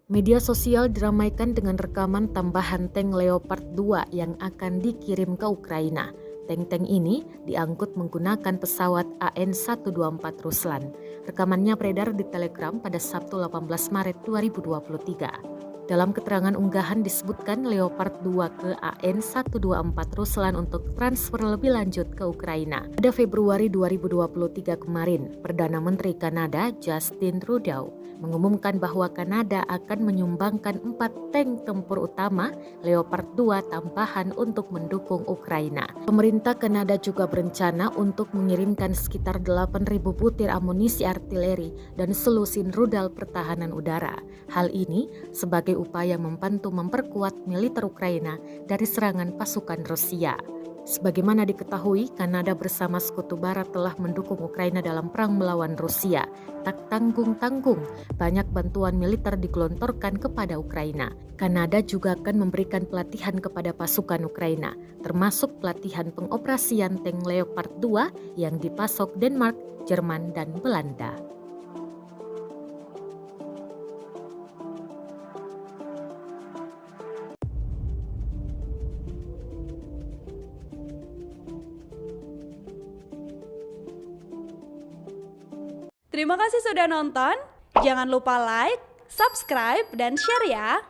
Media sosial diramaikan dengan rekaman tambahan tank Leopard 2 yang akan dikirim ke Ukraina. Tank-tank ini diangkut menggunakan pesawat AN-124 Ruslan. Rekamannya beredar di Telegram pada Sabtu 18 Maret 2023. Dalam keterangan unggahan disebutkan Leopard 2 ke AN-124 Ruslan untuk transfer lebih lanjut ke Ukraina. Pada Februari 2023 kemarin, Perdana Menteri Kanada Justin Trudeau mengumumkan bahwa Kanada akan menyumbangkan 4 tank tempur utama Leopard 2 tambahan untuk mendukung Ukraina. Pemerintah Kanada juga berencana untuk mengirimkan sekitar 8.000 butir amunisi artileri dan selusin rudal pertahanan udara. Hal ini sebagai upaya membantu memperkuat militer Ukraina dari serangan pasukan Rusia. Sebagaimana diketahui, Kanada bersama Sekutu Barat telah mendukung Ukraina dalam perang melawan Rusia. Tak tanggung-tanggung, banyak bantuan militer digelontorkan kepada Ukraina. Kanada juga akan memberikan pelatihan kepada pasukan Ukraina, termasuk pelatihan pengoperasian tank Leopard 2 yang dipasok Denmark, Jerman, dan Belanda. Terima kasih sudah nonton. Jangan lupa like, subscribe, dan share ya.